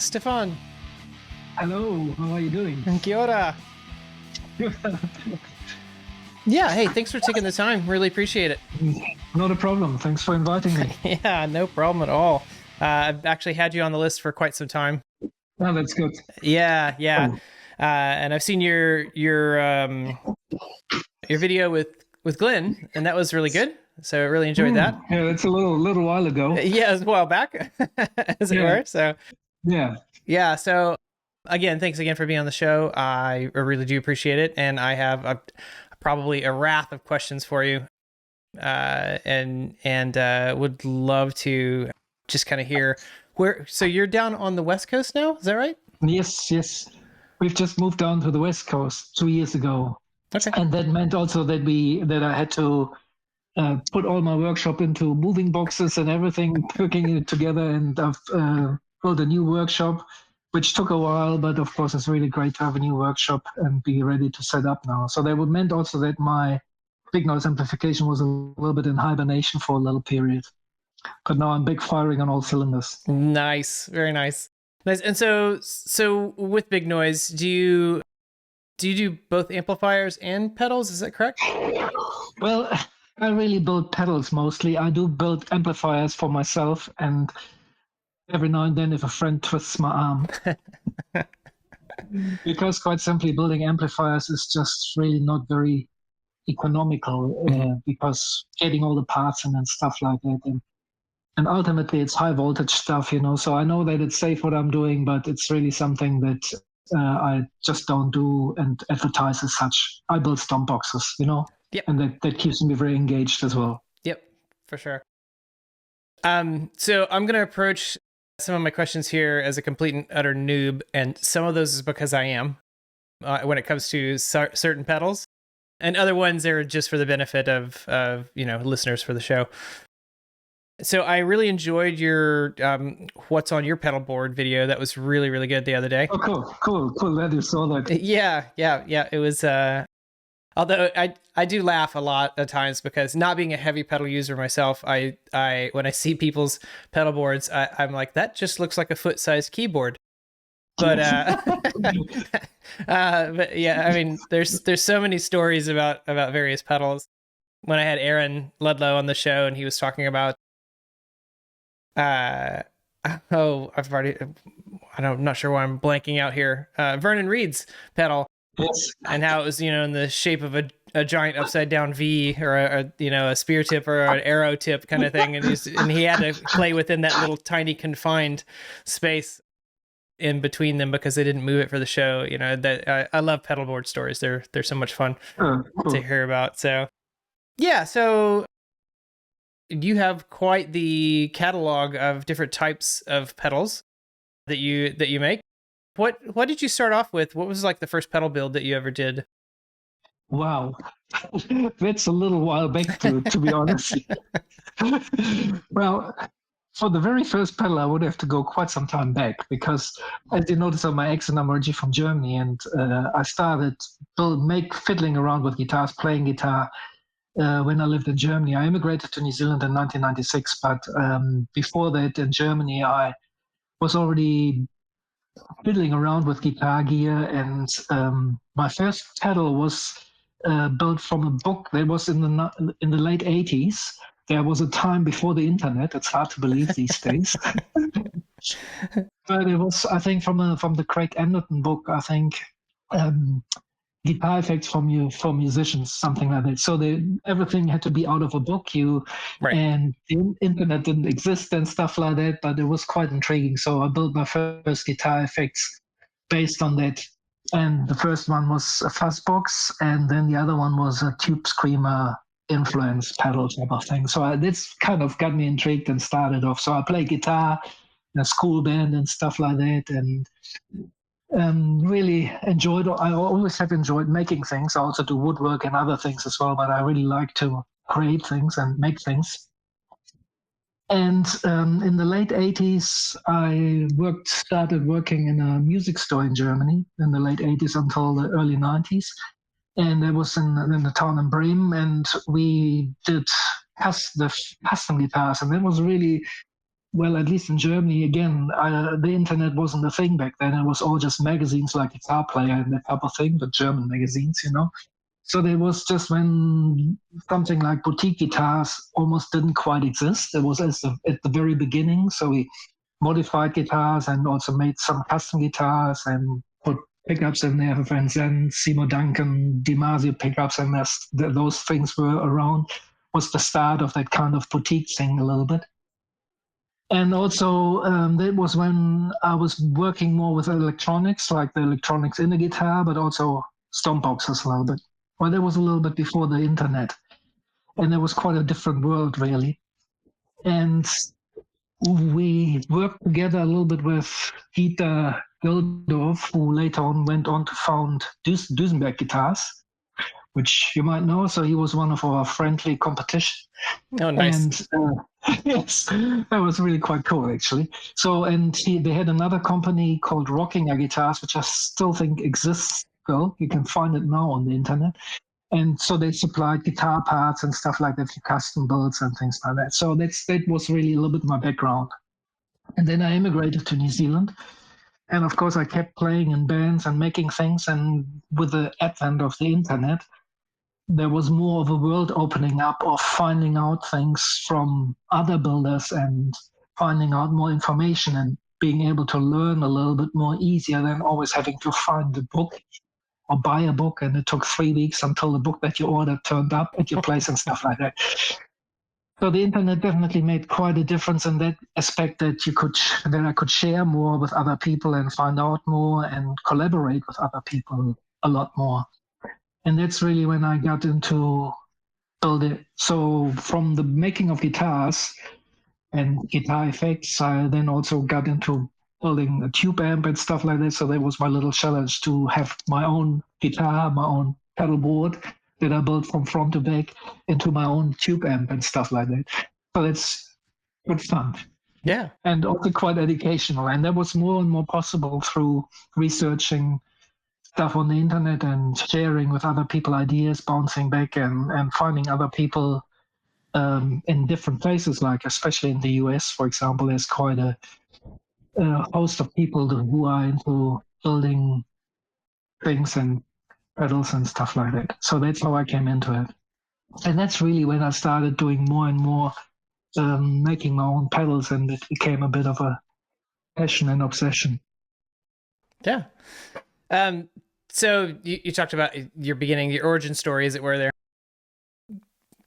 Stephan. Hello, how are you doing? Kia ora. Yeah, hey, thanks for taking the time. Really appreciate it. Not a problem. Thanks for inviting me. Yeah, no problem at all. I've actually had you on the list for quite some time. Oh, that's good. Yeah. And I've seen your video with Glenn, and that was really good. So I really enjoyed that. Yeah, that's a little while ago. Yeah, it was a while back, as it were. So yeah. So again, thanks again for being on the show. I really do appreciate it, and I have probably a wrath of questions for you, and would love to just kind of hear where. So you're down on the West Coast now, is that right? Yes. We've just moved down to the West Coast 2 years ago. Okay. And that meant also that I had to put all my workshop into moving boxes and everything, cooking it together, and I've built a new workshop, which took a while, but of course it's really great to have a new workshop and be ready to set up now. So that meant also that my big noise amplification was a little bit in hibernation for a little period. But now I'm big firing on all cylinders. Nice, very nice. And so with big noise, do you do both amplifiers and pedals? Is that correct? Well, I really build pedals mostly. I do build amplifiers for myself, and every now and then if a friend twists my arm. Because quite simply, building amplifiers is just really not very economical, because getting all the parts and stuff like that. And ultimately, it's high voltage stuff, so I know that it's safe what I'm doing, but it's really something that I just don't do and advertise as such. I build stomp boxes, Yep. And that keeps me very engaged as well. Yep, for sure. So I'm going to approach some of my questions here as a complete and utter noob, and some of those is because I am when it comes to certain pedals, and other ones are just for the benefit of listeners for the show. So I really enjoyed your what's on your pedal board video. That was really, really good the other day. Oh, cool. Glad you saw that. Yeah. It was, although I do laugh a lot at times because not being a heavy pedal user myself, I when I see people's pedal boards, I'm like, that just looks like a foot-sized keyboard. But but yeah, I mean, there's so many stories about various pedals. When I had Aaron Ludlow on the show, and he was talking about I'm not sure why I'm blanking out here. Vernon Reed's pedal. Yes. And how it was, in the shape of a giant upside down V, or a spear tip or an arrow tip kind of thing, and he had to play within that little tiny confined space in between them because they didn't move it for the show. That I love pedal board stories. They're so much fun to hear about. So yeah, so you have quite the catalog of different types of pedals that you make. What did you start off with? What was like the first pedal build that you ever did? Wow, that's a little while back to be honest. Well, for the very first pedal, I would have to go quite some time back because, as you notice on my accent, I'm originally from Germany, and I started fiddling around with guitars, playing guitar when I lived in Germany. I immigrated to New Zealand in 1996, but before that in Germany, I was already fiddling around with guitar gear, and my first pedal was built from a book that was in the late 80s. There was a time before the internet. It's hard to believe these days. But it was, I think, from the Craig Anderton book, I think, guitar effects for musicians, something like that. So everything had to be out of a book. Right. And the internet didn't exist and stuff like that, but it was quite intriguing. So I built my first guitar effects based on that. And the first one was a fuzz box, and then the other one was a tube screamer influence pedal type of thing. So this kind of got me intrigued and started off. So I play guitar in a school band and stuff like that, and really enjoyed. I always have enjoyed making things. I also do woodwork and other things as well, but I really like to create things and make things. And in the late 80s, I started working in a music store in Germany in the late 80s until the early 90s. And it was in the town in Bremen, and we did the custom guitars. And it was really well, at least in Germany, again, the internet wasn't a thing back then. It was all just magazines like Guitar Player and that type of thing, but German magazines, you know. So there was just when something like boutique guitars almost didn't quite exist. It was at the very beginning. So we modified guitars and also made some custom guitars and put pickups in there. And then Seymour Duncan, DiMarzio pickups, and those things were around. Was the start of that kind of boutique thing a little bit. And also, that was when I was working more with electronics, like the electronics in the guitar, but also stomp boxes a little bit. Well, that was a little bit before the internet. And it was quite a different world, really. And we worked together a little bit with Dieter Geldorf, who later on went on to found Duesenberg Guitars, which you might know. So he was one of our friendly competition. Oh, nice. And yes, that was really quite cool, actually. So, and they had another company called Rockinger Guitars, which I still think exists still. You can find it now on the internet. And so they supplied guitar parts and stuff like that for custom builds and things like that. So that was really a little bit my background. And then I immigrated to New Zealand. And of course, I kept playing in bands and making things. And with the advent of the internet, there was more of a world opening up of finding out things from other builders and finding out more information and being able to learn a little bit more easier than always having to find a book or buy a book. And it took 3 weeks until the book that you ordered turned up at your place and stuff like that. So the internet definitely made quite a difference in that aspect, that I could share more with other people and find out more and collaborate with other people a lot more. And that's really when I got into building. So from the making of guitars and guitar effects, I then also got into building a tube amp and stuff like that. So that was my little challenge, to have my own guitar, my own pedal board that I built from front to back into my own tube amp and stuff like that. So that's good fun. Yeah. And also quite educational. And that was more and more possible through researching stuff on the internet and sharing with other people ideas, bouncing back and finding other people in different places, like especially in the US, for example. There's quite a host of people who are into building things and pedals and stuff like that. So that's how I came into it. And that's really when I started doing more and more, making my own pedals, and it became a bit of a passion and obsession. Yeah. So you talked about your beginning, your origin story, as it were, there.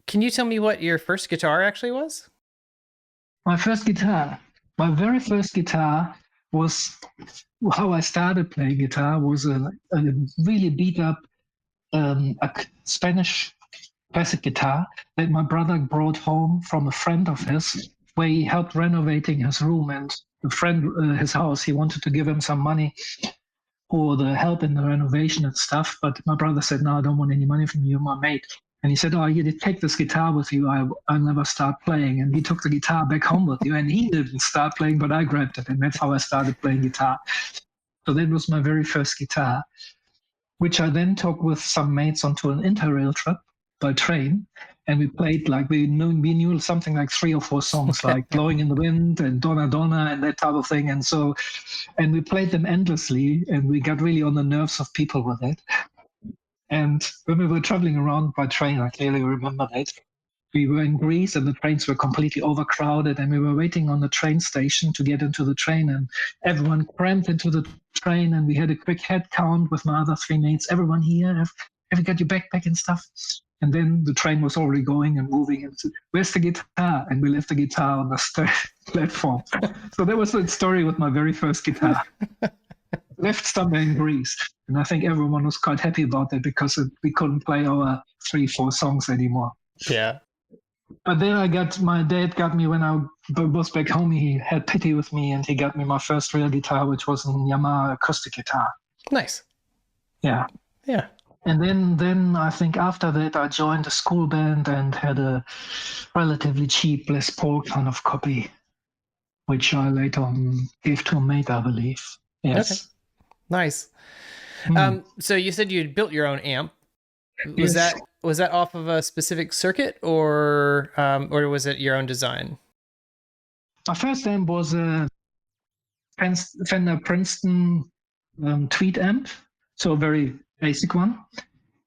Can you tell me what your first guitar actually was? My very first guitar was, how I started playing guitar was a really beat up a Spanish classic guitar that my brother brought home from a friend of his, where he helped renovating his room, and his house, he wanted to give him some money for the help in the renovation and stuff. But my brother said, no, I don't want any money from you, my mate. And he said, oh, you did take this guitar with you. I'll never start playing. And he took the guitar back home with you, and he didn't start playing, but I grabbed it. And that's how I started playing guitar. So that was my very first guitar, which I then took with some mates onto an interrail trip by train. And we played, like, we knew something like 3 or 4 songs, like Blowing in the Wind and Donna Donna and that type of thing. And we played them endlessly, and we got really on the nerves of people with it. And when we were traveling around by train, I clearly remember that, we were in Greece and the trains were completely overcrowded, and we were waiting on the train station to get into the train, and everyone crammed into the train, and we had a quick head count with my other 3 mates. Everyone here, have you got your backpack and stuff? And then the train was already going and moving, and said, where's the guitar? And we left the guitar on the platform. So that was the story with my very first guitar. Left somewhere in Greece. And I think everyone was quite happy about that, because we couldn't play our 3-4 songs anymore. Yeah. But then my dad got me, when I was back home, he had pity with me, and he got me my first real guitar, which was a Yamaha acoustic guitar. Nice. Yeah. Yeah. And then I think after that, I joined a school band and had a relatively cheap Les Paul kind of copy, which I later on gave to a mate, I believe. Yes. Okay. Nice. So you said you had built your own amp. Was that off of a specific circuit, or was it your own design? My first amp was a Fender Princeton Tweed amp, so a very basic one.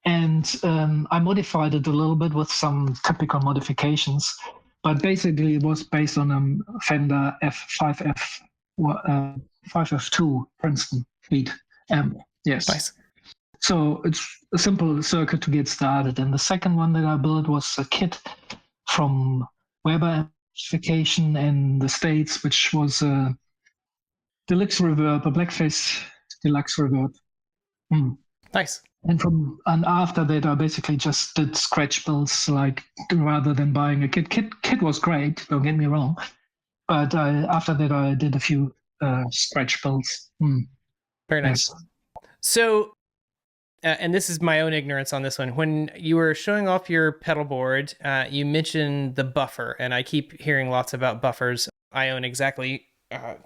And I modified it a little bit with some typical modifications. But basically, it was based on a Fender F5F2 Princeton Tweed amp. Yes. Nice. So it's a simple circuit to get started. And the second one that I built was a kit from Amplification in the States, which was a deluxe reverb, a blackface deluxe reverb. Nice. And after that, I basically just did scratch builds, like rather than buying a kit. Kit was great, don't get me wrong, but after that, I did a few scratch builds. Very nice. Yes. So, and this is my own ignorance on this one. When you were showing off your pedal board, you mentioned the buffer, and I keep hearing lots about buffers. I own exactly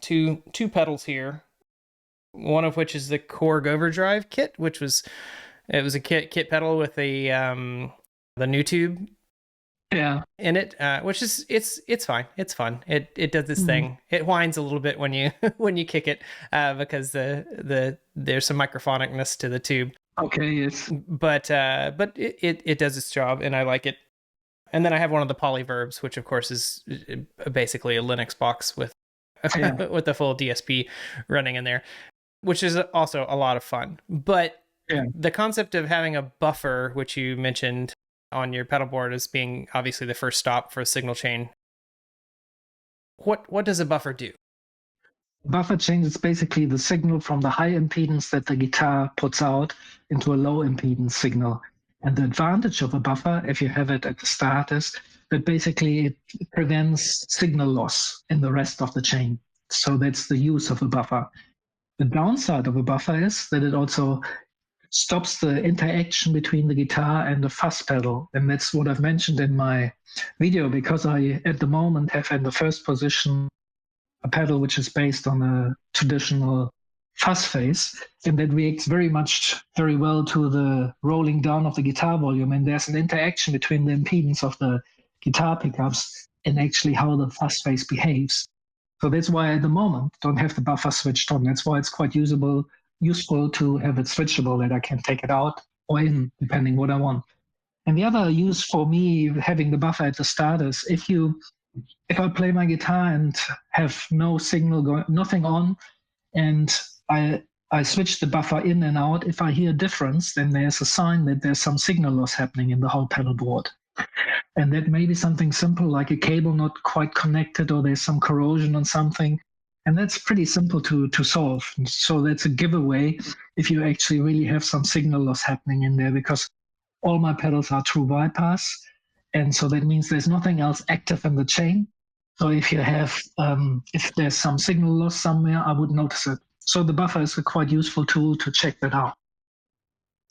two pedals here. One of which is the Korg Overdrive kit, which was a kit pedal with the new tube, in it, which is it's fine, it's fun. It does this thing. It whines a little bit when you kick it because there's some microphonicness to the tube. Okay, yes. But it does its job, and I like it. And then I have one of the Polyverbs, which of course is basically a Linux box with with the full DSP running in there, which is also a lot of fun. But the concept of having a buffer, which you mentioned on your pedal board as being obviously the first stop for a signal chain. What does a buffer do? Buffer changes basically the signal from the high impedance that the guitar puts out into a low impedance signal. And the advantage of a buffer, if you have it at the start, is that basically it prevents signal loss in the rest of the chain. So that's the use of a buffer. The downside of a buffer is that it also stops the interaction between the guitar and the fuzz pedal. And that's what I've mentioned in my video, because I, at the moment, have in the first position a pedal which is based on a traditional fuzz phase, and that reacts very well to the rolling down of the guitar volume. And there's an interaction between the impedance of the guitar pickups and actually how the fuzz phase behaves. So that's why at the moment don't have the buffer switched on. That's why it's quite useful to have it switchable, that I can take it out or in, depending what I want. And the other use for me having the buffer at the start is if I play my guitar and have no signal going, nothing on, and I switch the buffer in and out, if I hear a difference, then there's a sign that there's some signal loss happening in the whole pedal board. And that may be something simple like a cable not quite connected, or there's some corrosion on something. And that's pretty simple to solve. And so that's a giveaway if you actually really have some signal loss happening in there, because all my pedals are true bypass. And so that means there's nothing else active in the chain. So if you have, if there's some signal loss somewhere, I would notice it. So the buffer is a quite useful tool to check that out.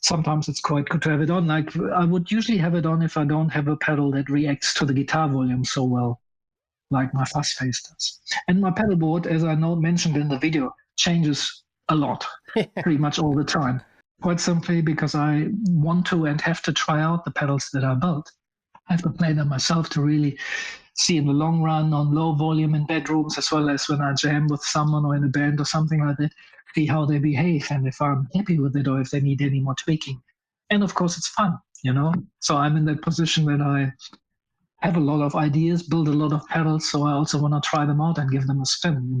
Sometimes it's quite good to have it on. Like I would usually have it on if I don't have a pedal that reacts to the guitar volume so well, like my fuzz phase does. And my pedal board, as I mentioned in the video, changes a lot, pretty much all the time. Quite simply because I want to and have to try out the pedals that I built. I have to play them myself to really see in the long run on low volume in bedrooms, as well as when I jam with someone or in a band or something like that, see how they behave and if I'm happy with it or if they need any more tweaking. And of course, it's fun, So I'm in that position that I have a lot of ideas, build a lot of pedals, so I also want to try them out and give them a spin,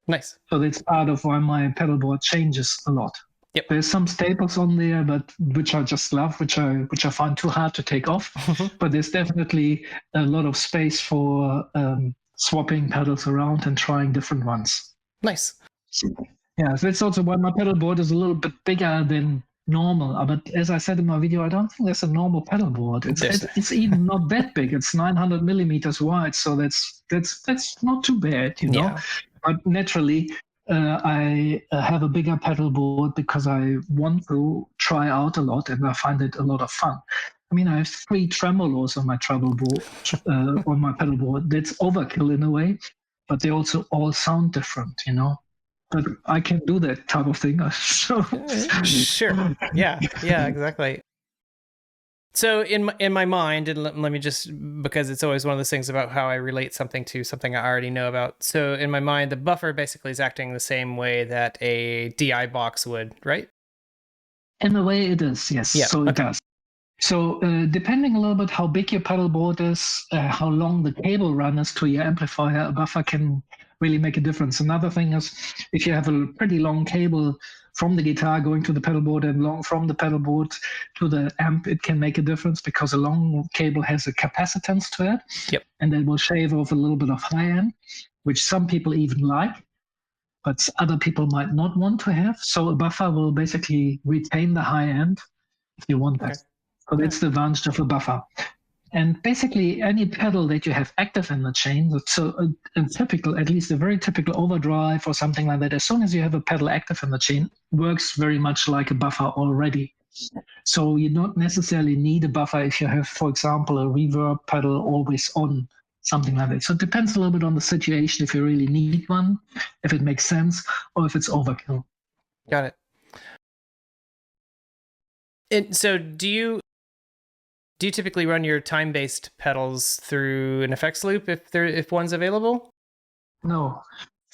Nice. So that's part of why my pedal board changes a lot. Yep. There's some staples on there, but which I just love, which I find too hard to take off. But there's definitely a lot of space for swapping pedals around and trying different ones. Nice. Yeah, so that's also why my pedal board is a little bit bigger than normal. But as I said in my video, I don't think there's a normal pedal board. It's even not that big. It's 900 millimeters wide, so that's not too bad, Yeah. But naturally, I have a bigger pedal board because I want to try out a lot, and I find it a lot of fun. I mean, I have 3 tremolos on my treble board, on my pedal board. That's overkill in a way, but they also all sound different, But I can do that type of thing. So. Sure. Yeah, exactly. So in my mind, and let me just, because it's always one of those things about how I relate something to something I already know about. So in my mind, the buffer basically is acting the same way that a DI box would, right? In a way, it is, yes. Yeah. So it does. So depending a little bit how big your pedal board is, how long the cable run is to your amplifier, a buffer can really make a difference. Another thing is if you have a pretty long cable from the guitar going to the pedal board and long from the pedal board to the amp, it can make a difference because a long cable has a capacitance to it. Yep. And that will shave off a little bit of high end, which some people even like, but other people might not want to have. So a buffer will basically retain the high end if you want that. Okay. So that's the advantage of a buffer. And basically, any pedal that you have active in the chain, so a typical, at least a very typical overdrive or something like that, as soon as you have a pedal active in the chain, works very much like a buffer already. So you don't necessarily need a buffer if you have, for example, a reverb pedal always on, something like that. So it depends a little bit on the situation, if you really need one, if it makes sense, or if it's overkill. Got it. And so do you typically run your time-based pedals through an effects loop if one's available? No.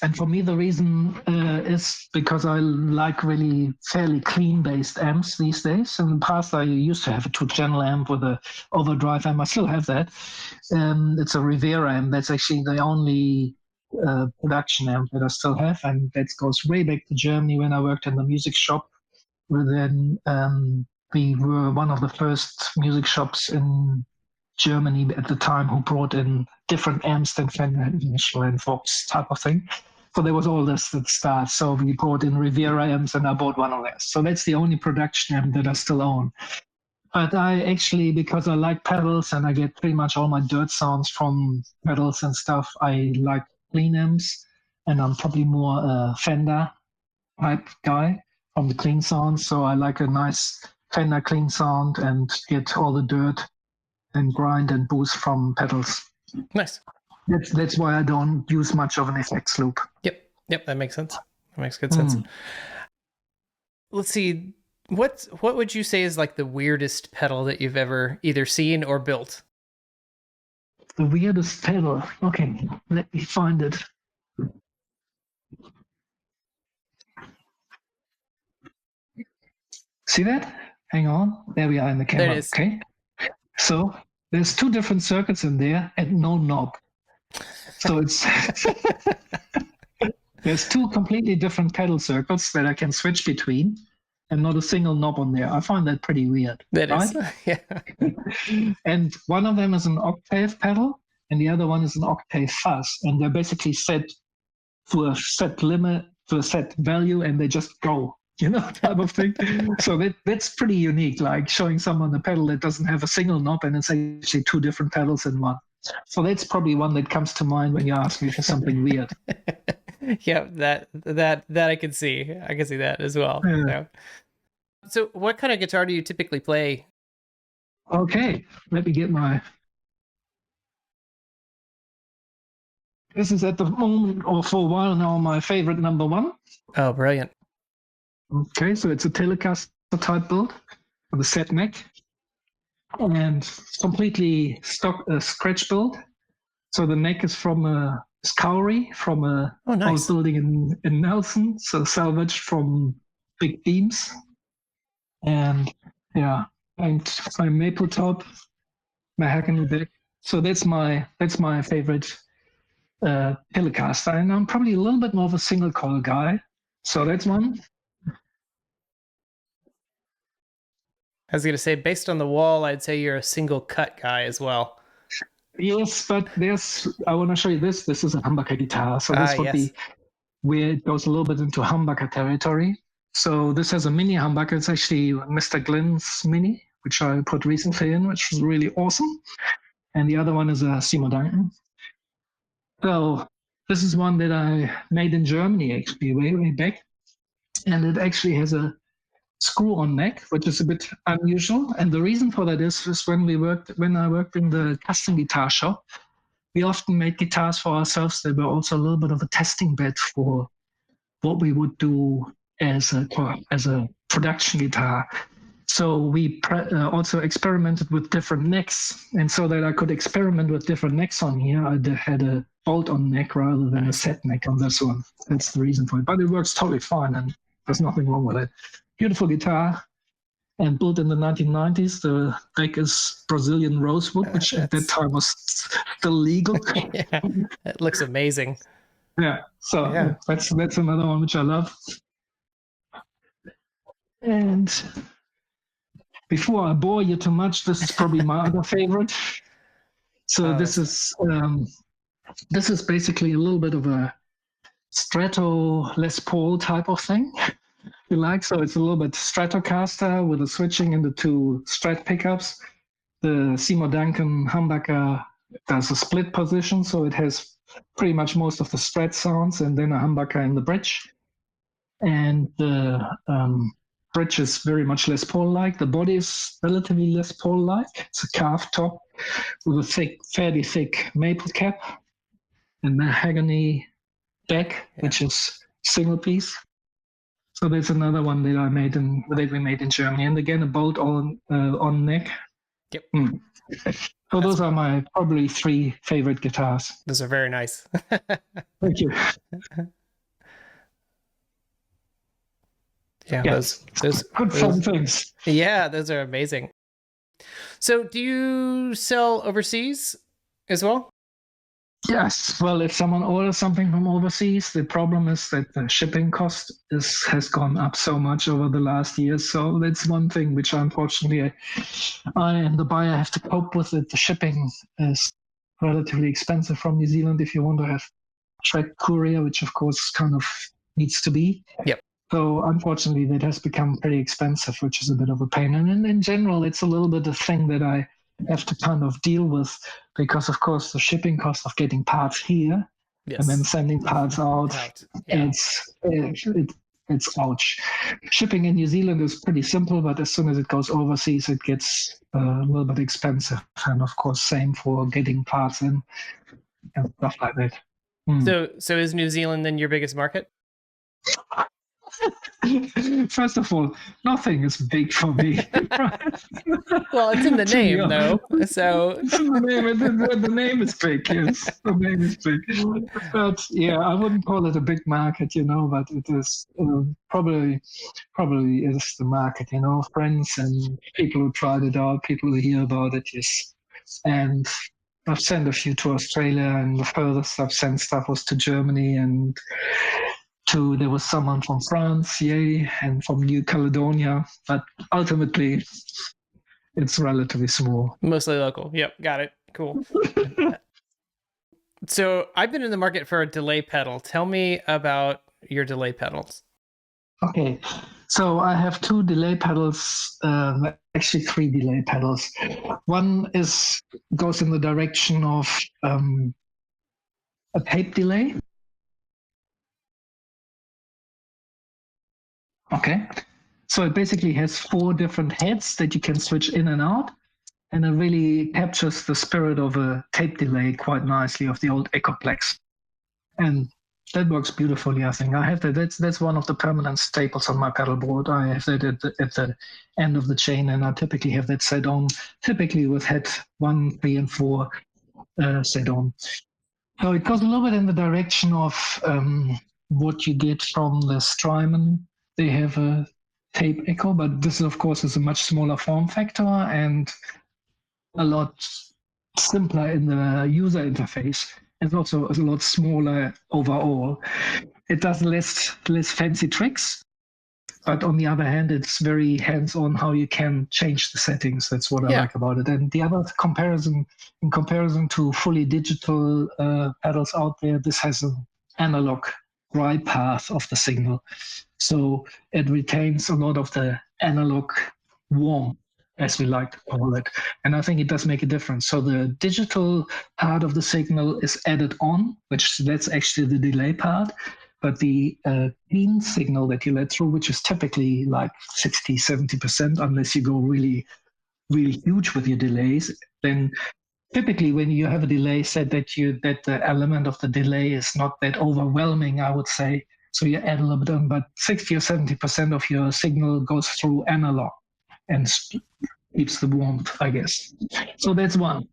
And for me, the reason is because I like really fairly clean-based amps these days. In the past, I used to have a two-channel amp with a overdrive amp. I still have that. It's a Rivera amp. That's actually the only production amp that I still have. And that goes way back to Germany when I worked in the music shop. Then we were one of the first music shops in Germany at the time who brought in different amps than Fender and Vox type of thing. So there was all this at the start. So we brought in Rivera amps and I bought one of those. So that's the only production amp that I still own. But I actually, because I like pedals and I get pretty much all my dirt sounds from pedals and stuff, I like clean amps. And I'm probably more a Fender type guy from the clean sound. So I like a nice Fender clean sound and get all the dirt and grind and boost from pedals. Nice. That's why I don't use much of an effects loop. Yep, that makes sense. That makes good sense. Let's see, what would you say is like the weirdest pedal that you've ever either seen or built? The weirdest pedal. Okay, let me find it. See that? Hang on. There we are in the camera. There it is. Okay. So there's two different circuits in there and no knob. So it's there's two completely different pedal circuits that I can switch between and not a single knob on there. I find that pretty weird. That right? is. Yeah. And one of them is an octave pedal and the other one is an octave fuzz. And they're basically set to a set limit, to a set value, and they just go, type of thing. So that's pretty unique, like showing someone a pedal that doesn't have a single knob and it's actually two different pedals in one. So that's probably one that comes to mind when you ask me for something weird. Yeah, that I can see. I can see that as well. Yeah. So what kind of guitar do you typically play? Okay, let me get this is at the moment, or for a while now, my favorite number one. Oh, brilliant. Okay, so it's a Telecaster type build with a set neck and completely stock scratch build. So the neck is from a Scoury from a old building in Nelson, so salvaged from big beams. And yeah, and my maple top, my Hackney back. So that's my favorite Telecaster, and I'm probably a little bit more of a single coil guy. So that's one. I was going to say, based on the wall, I'd say you're a single cut guy as well. Yes, but I want to show you this. This is a humbucker guitar. So this would be where it goes a little bit into humbucker territory. So this has a mini humbucker. It's actually Mr. Glenn's mini, which I put recently in, which was really awesome. And the other one is a Seymour Duncan. So this is one that I made in Germany, actually, way back. And it actually has a screw-on neck, which is a bit unusual. And the reason for that is when I worked in the custom guitar shop, we often made guitars for ourselves. They were also a little bit of a testing bed for what we would do as a production guitar. So we also experimented with different necks, and so that I could experiment with different necks on here, I had a bolt-on neck rather than a set neck on this one. That's the reason for it. But it works totally fine, and there's nothing wrong with it. Beautiful guitar, and built in the 1990s. The neck is Brazilian rosewood, which at that time was still legal. Yeah, it looks amazing. Yeah, so that's another one which I love. And before I bore you too much, this is probably my other favorite. So this is basically a little bit of a Strato Les Paul type of thing, if you like. So it's a little bit Stratocaster with a switching into two Strat pickups. The Seymour Duncan humbucker does a split position, so it has pretty much most of the Strat sounds, and then a humbucker in the bridge. And the bridge is very much Les Paul-like. The body is relatively Les Paul-like. It's a carved top with a fairly thick maple cap and mahogany back, which is single piece. So there's another one that we made in Germany, and again a bolt on neck. Yep. So those are my probably 3 favorite guitars. Those are very nice. Thank you. Yeah, those good fun things. Yeah, those are amazing. So do you sell overseas as well? Yes. Well, if someone orders something from overseas, the problem is that the shipping cost has gone up so much over the last years. So that's one thing which unfortunately I and the buyer have to cope with it. The shipping is relatively expensive from New Zealand if you want to have tracked courier, which of course kind of needs to be. Yep. So unfortunately, that has become pretty expensive, which is a bit of a pain. And in general, it's a little bit a thing that I have to kind of deal with because, of course, the shipping cost of getting parts here and then sending parts out, it's ouch. Shipping in New Zealand is pretty simple, but as soon as it goes overseas, it gets a little bit expensive. And of course, same for getting parts in and stuff like that. So is New Zealand then your biggest market? First of all, nothing is big for me. Well, it's in the name, though. So it's in the name. The name is big. Yes, the name is big. But yeah, I wouldn't call it a big market, but it is probably is the market. Friends and people who tried it out, people who hear about it. Yes, and I've sent a few to Australia, and the furthest I've sent stuff was to Germany and. There was someone from France, and from New Caledonia, but ultimately it's relatively small. Mostly local. Yep, got it. Cool. So I've been in the market for a delay pedal. Tell me about your delay pedals. Okay, so I have 2 delay pedals, actually 3 delay pedals. One goes in the direction of a tape delay. Okay, so it basically has 4 different heads that you can switch in and out, and it really captures the spirit of a tape delay quite nicely of the old Echoplex, and that works beautifully. I think I have that. That's one of the permanent staples on my pedal board. I have that at the end of the chain, and I typically have that set on, typically with head 1, 3, and 4 set on. So it goes a little bit in the direction of what you get from the Strymon. They have a tape echo, but this, of course, is a much smaller form factor and a lot simpler in the user interface. It's also a lot smaller overall. It does less fancy tricks, but on the other hand, it's very hands-on how you can change the settings. That's what I like about it. And the other comparison, in comparison to fully digital pedals out there, this has an analog glide path of the signal. So it retains a lot of the analog warmth, as we like to call it. And I think it does make a difference. So the digital part of the signal is added on, that's actually the delay part. But the clean signal that you let through, which is typically like 60, 70%, unless you go really, really huge with your delays, then typically when you have a delay set that the element of the delay is not that overwhelming, I would say. So you add a little bit on, but 60 or 70% of your signal goes through analog. and keeps the warmth, I guess. So that's one.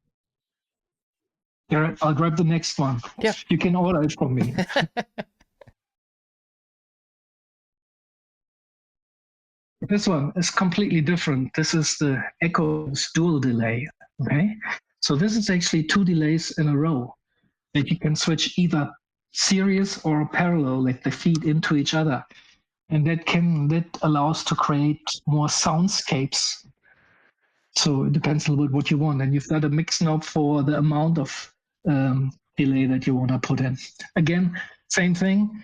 Here, I'll grab the next one. Yeah. You can order it from me. This one is completely different. This is the Echo's dual delay. Okay. So this is actually 2 delays in a row that you can switch either series or parallel, like they feed into each other. And that allows to create more soundscapes. So it depends a little bit what you want. And you've got a mix knob for the amount of delay that you want to put in. Again, same thing,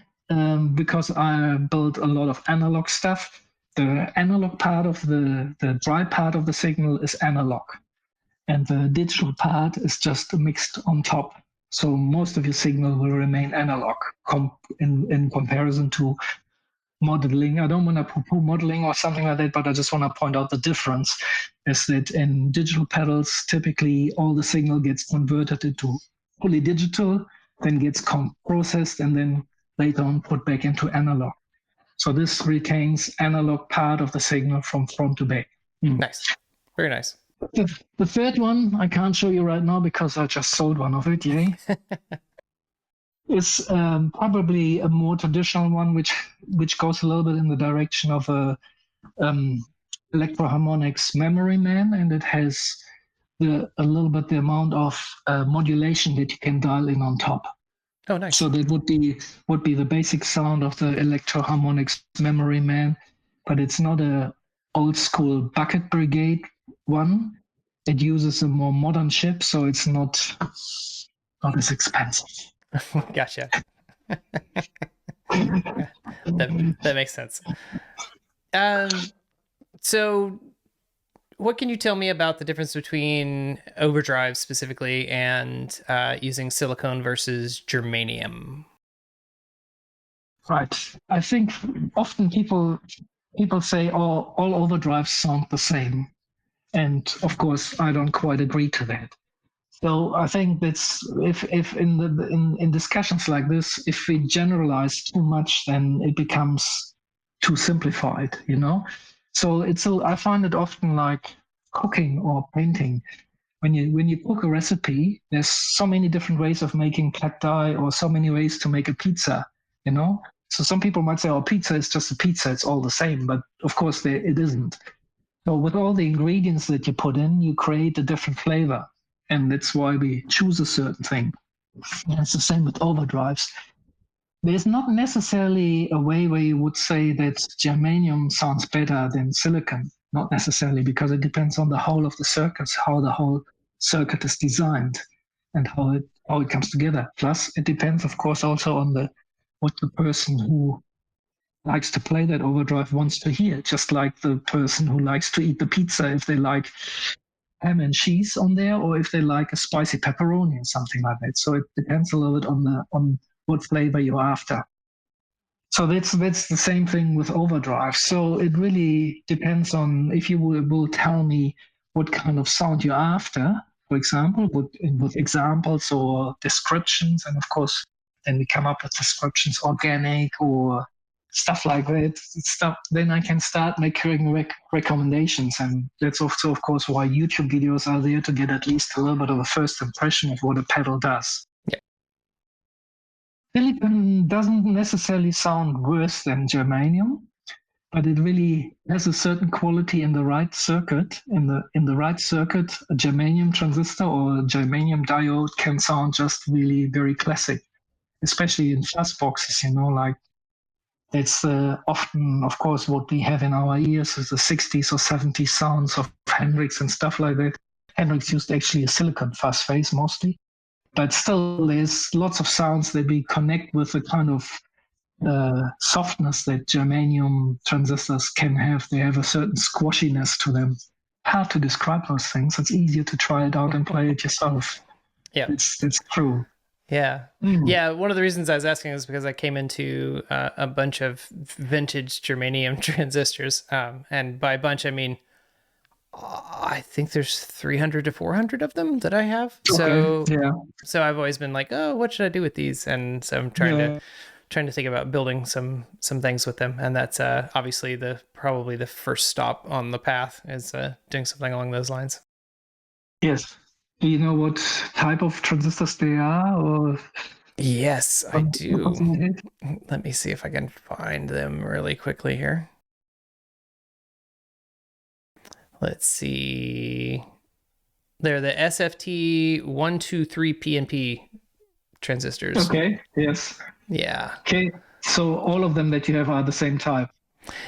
because I built a lot of analog stuff. The analog part of the dry part of the signal is analog. And the digital part is just mixed on top. So most of your signal will remain analog in comparison to modeling. I don't want to poo-poo modeling or something like that, but I just want to point out the difference is that in digital pedals, typically all the signal gets converted into fully digital, then gets processed, and then later on put back into analog. So this retains analog part of the signal from front to back. Nice. Very nice. The third one, I can't show you right now because I just sold one of it, yay. It's probably a more traditional one, which goes a little bit in the direction of a electroharmonics memory man, and it has a little bit the amount of modulation that you can dial in on top. Oh, nice. So that would be the basic sound of the electroharmonics memory man, but it's not a old school bucket brigade one. It uses a more modern chip, so it's not as expensive. Gotcha. that makes sense. So what can you tell me about the difference between overdrive specifically and using silicone versus germanium? Right. I think often people say all overdrives sound the same. And of course, I don't quite agree to that. So I think that's if in discussions like this, if we generalize too much, then it becomes too simplified, you know. So I find it often like cooking or painting. When you cook a recipe, there's so many different ways of making pad thai or so many ways to make a pizza, you know. So some people might say, "Oh, pizza is just a pizza; it's all the same." But of course, it isn't. So with all the ingredients that you put in, you create a different flavor. And that's why we choose a certain thing. And it's the same with overdrives. There's not necessarily a way where you would say that germanium sounds better than silicon. Not necessarily, because it depends on the whole of the circuits, how the whole circuit is designed and how it comes together. Plus, it depends, of course, also on what the person who likes to play that overdrive wants to hear, just like the person who likes to eat the pizza, if they like ham and cheese on there, or if they like a spicy pepperoni or something like that. So it depends a little bit on what flavor you're after. So that's the same thing with overdrive. So it really depends on if you will tell me what kind of sound you're after, for example, with examples or descriptions, and of course, then we come up with descriptions, organic or stuff like that. Then I can start making recommendations, and that's also, of course, why YouTube videos are there, to get at least a little bit of a first impression of what a pedal does. Yeah. Silicon doesn't necessarily sound worse than germanium, but it really has a certain quality in the right circuit. In the right circuit, a germanium transistor or a germanium diode can sound just really very classic, especially in fuzz boxes, you know, like it's often, of course, what we have in our ears is the 60s or 70s sounds of Hendrix and stuff like that. Hendrix used actually a silicon fuzz phase mostly, but still there's lots of sounds that we connect with the kind of softness that germanium transistors can have. They have a certain squashiness to them. Hard to describe those things. It's easier to try it out and play it yourself. Yeah, it's true. Yeah. Yeah. One of the reasons I was asking is because I came into a bunch of vintage germanium transistors. And by a bunch, I mean, I think there's 300 to 400 of them that I have. Okay. So I've always been like, oh, what should I do with these? And so I'm trying trying to think about building some things with them, and that's obviously probably the first stop on the path is doing something along those lines. Yes. Do you know what type of transistors they are, or? Yes, I do. Let me see if I can find them really quickly here. Let's see. They're the SFT 123 PNP transistors. Okay. Yes. Yeah. Okay. So all of them that you have are the same type.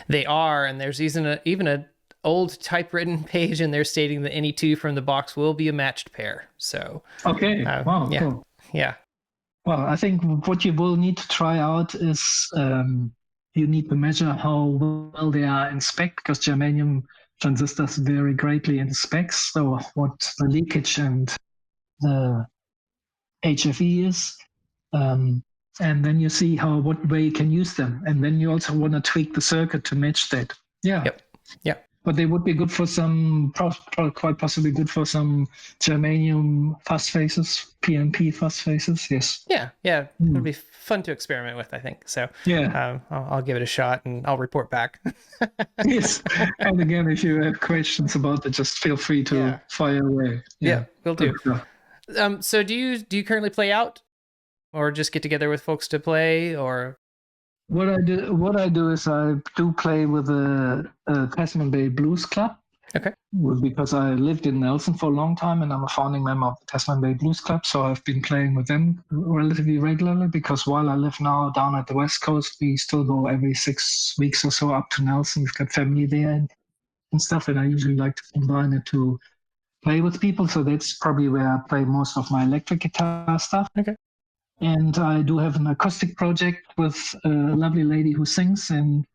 They are, and there's even a old typewritten page in there stating that any two from the box will be a matched pair. So okay, wow, yeah, cool. Yeah. Well, I think what you will need to try out is you need to measure how well they are in spec, because germanium transistors vary greatly in specs. So what the leakage and the HFE is. And then you see what way you can use them. And then you also want to tweak the circuit to match that. Yeah. Yep. Yeah. But they would be good for quite possibly good for some germanium fast phases, PNP fast phases. Yes. Yeah. Yeah. It'll be fun to experiment with, I think. So yeah, I'll give it a shot and I'll report back. yes. And again, if you have questions about it, just feel free to fire away. Yeah, will do. So do you currently play out, or just get together with folks to play, or? What I do is I do play with a Tasman Bay Blues Club. Okay. Because I lived in Nelson for a long time, and I'm a founding member of the Tasman Bay Blues Club, so I've been playing with them relatively regularly. Because while I live now down at the West Coast, we still go every 6 weeks or so up to Nelson. We've got family there and stuff, and I usually like to combine it to play with people. So that's probably where I play most of my electric guitar stuff. Okay. And I do have an acoustic project with a lovely lady who sings, and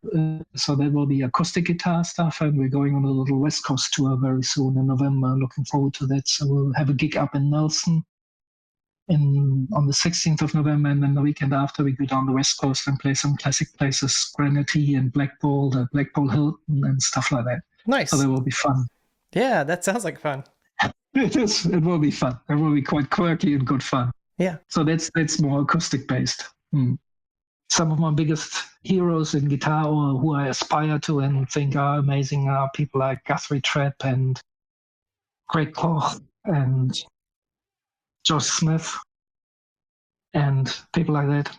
so that will be acoustic guitar stuff. And we're going on a little West Coast tour very soon in November. Looking forward to that. So we'll have a gig up in Nelson on the 16th of November, and then the weekend after we go down the West Coast and play some classic places, Granite and Blackpool Hilton, and stuff like that. Nice. So that will be fun. Yeah, that sounds like fun. It is. It will be fun. It will be quite quirky and good fun. Yeah. So that's more acoustic based. Some of my biggest heroes in guitar, or who I aspire to and think are amazing, are people like Guthrie Trapp and Greg Koch and Josh Smith and people like that.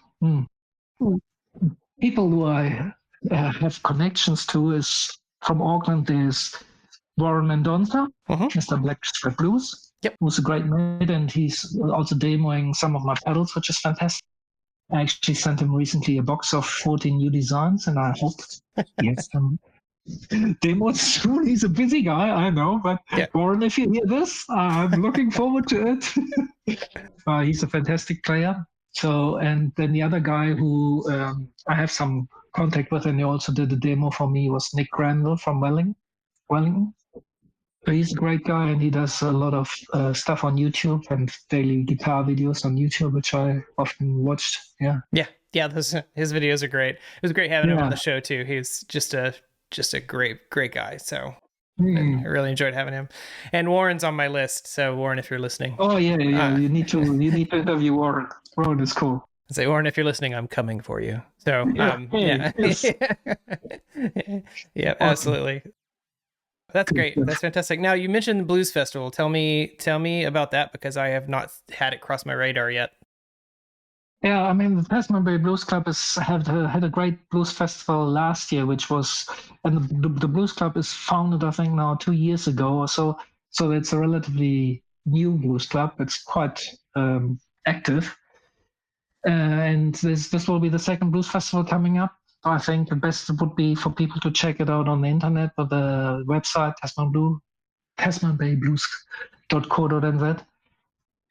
People who I have connections to is from Auckland. There's Warren Mendonca, Mr. Black Strap Blues. Yep. Who's a great mate, and he's also demoing some of my pedals, which is fantastic. I actually sent him recently a box of 14 new designs, and I hope he has some demos soon. He's a busy guy, I know, but Warren, if you hear this, I'm looking forward to it. He's a fantastic player. So, and then the other guy who I have some contact with, and he also did a demo for me, was Nick Granville from Wellington. So he's a great guy, and he does a lot of stuff on YouTube and daily guitar videos on YouTube, which I often watched. Yeah. His videos are great. It was great having him on the show too. He's just a great guy. So I really enjoyed having him. And Warren's on my list. So Warren, if you're listening. Oh yeah. You need to interview Warren. Warren is cool. Say, Warren, if you're listening, I'm coming for you. So yes. Yeah, absolutely. That's great. That's fantastic. Now, you mentioned the Blues Festival. Tell me about that, because I have not had it cross my radar yet. Yeah, I mean, the Tasman Bay Blues Club had a great blues festival last year, which was, and the Blues Club is founded, I think, now 2 years ago or so. So it's a relatively new blues club. It's quite active, and this will be the second blues festival coming up. I think the best would be for people to check it out on the internet with the website tasmanbayblues.co.nz.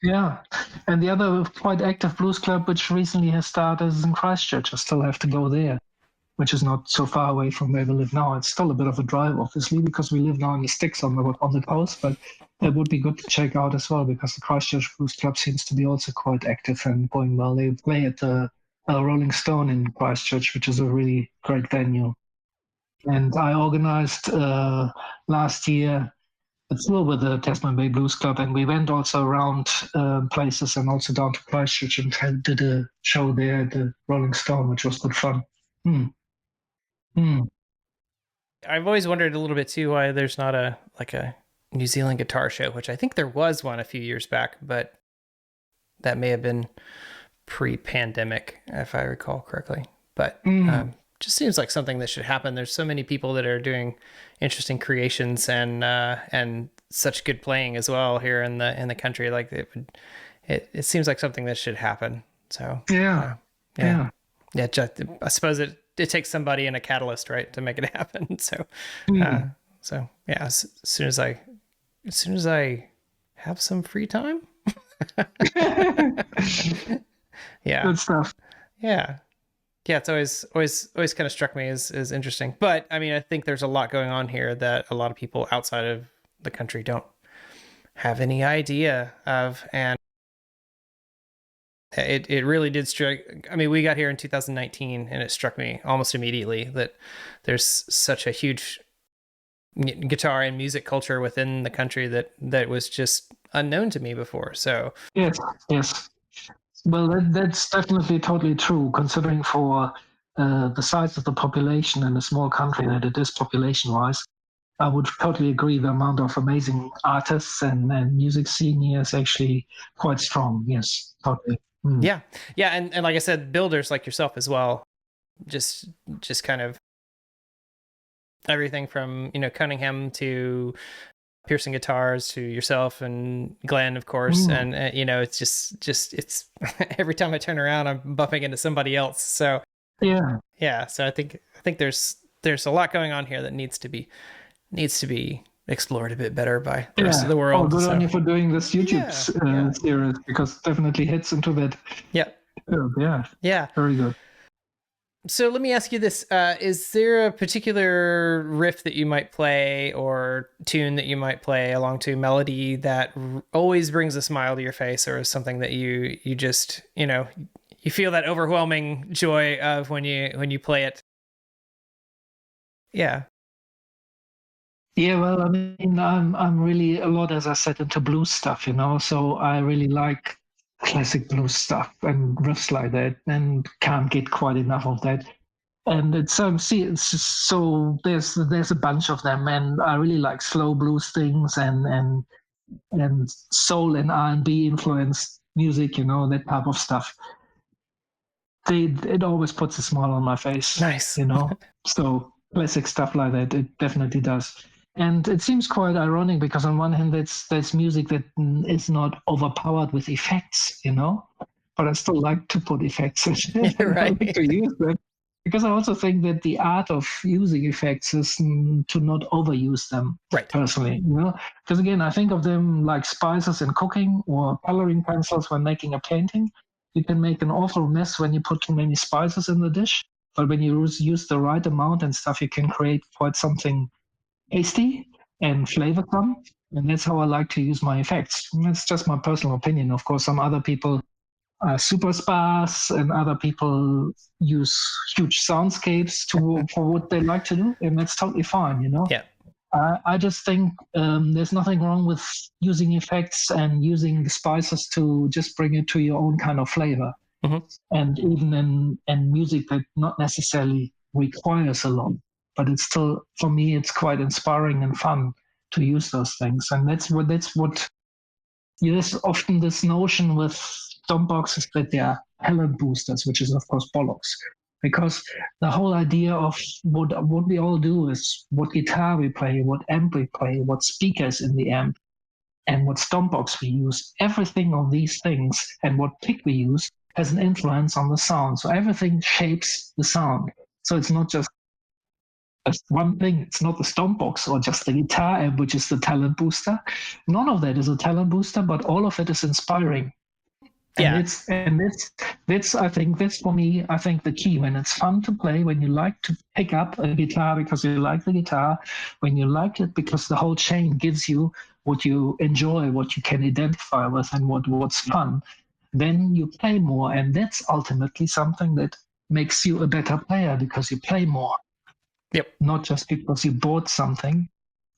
Yeah, and the other quite active blues club which recently has started is in Christchurch. I still have to go there, which is not so far away from where we live now. It's still a bit of a drive, obviously, because we live now in the sticks on the coast, but it would be good to check out as well, because the Christchurch Blues Club seems to be also quite active and going well. They play at the Rolling Stone in Christchurch, which is a really great venue. And I organized last year tour with the Tasman Bay Blues Club, and we went also around places and also down to Christchurch and did a show there at the Rolling Stone, which was good fun. Mm. Mm. I've always wondered a little bit too why there's not a New Zealand guitar show, which I think there was one a few years back, but that may have been pre-pandemic, if I recall correctly. But just seems like something that should happen. There's so many people that are doing interesting creations and such good playing as well here in the country. Like it seems like something that should happen. So yeah. I suppose it takes somebody and a catalyst, right, to make it happen. So yeah, as soon as I have some free time. Yeah. Good stuff. Yeah. Yeah, it's always kind of struck me as interesting. But I mean, I think there's a lot going on here that a lot of people outside of the country don't have any idea of. And it really did strike. I mean, we got here in 2019 and it struck me almost immediately that there's such a huge guitar and music culture within the country that was just unknown to me before. So yes. Well, that's definitely totally true, considering for the size of the population and the small country that it is population-wise. I would totally agree. The amount of amazing artists and music scene here is actually quite strong. Yes, totally. Yeah, and like I said, builders like yourself as well. Just kind of everything from Cunningham to Pearson Guitars to yourself and Glenn, of course. And it's just it's every time I turn around, I'm bumping into somebody else. So yeah. So I think there's a lot going on here that needs to be explored a bit better by the rest of the world. Good on you for doing this YouTube series, because it definitely hits into that. Yeah. Very good. So let me ask you this. Is there a particular riff that you might play or tune that you might play along to melody that always brings a smile to your face, or is something that you just, you feel that overwhelming joy of when you play it? Yeah. Yeah, well, I mean, I'm really a lot, as I said, into blues stuff, so I really like classic blues stuff and riffs like that, and can't get quite enough of that. And it's so there's a bunch of them, and I really like slow blues things and soul and R&B influenced music, that type of stuff. It always puts a smile on my face. Nice. So classic stuff like that, it definitely does. And it seems quite ironic because on one hand, that's music that is not overpowered with effects, but I still like to put effects in. Right. I like to use them because I also think that the art of using effects is to not overuse them. Right. Personally, because again, I think of them like spices in cooking or coloring pencils when making a painting. You can make an awful mess when you put too many spices in the dish, but when you use the right amount and stuff, you can create quite something tasty and flavorsome, and that's how I like to use my effects. And that's just my personal opinion. Of course, some other people are super sparse, and other people use huge soundscapes for what they like to do, and that's totally fine, Yeah. I just think there's nothing wrong with using effects and using the spices to just bring it to your own kind of flavor. And even in music that not necessarily requires a lot, but it's still, for me, it's quite inspiring and fun to use those things. And that's what there's often this notion with stomp boxes that they are talent boosters, which is of course bollocks, because the whole idea of what we all do is what guitar we play, what amp we play, what speakers in the amp, and what stomp box we use. Everything of these things and what pick we use has an influence on the sound. So everything shapes the sound. So it's not just one thing. It's not the stomp box or just the guitar amp, which is the talent booster. None of that is a talent booster, but all of it is inspiring. And that's I think that's for me, I think the key. When it's fun to play, when you like to pick up a guitar because you like the guitar, when you like it because the whole chain gives you what you enjoy, what you can identify with, and what's fun, then you play more. And that's ultimately something that makes you a better player because you play more. Yep. Not just because you bought something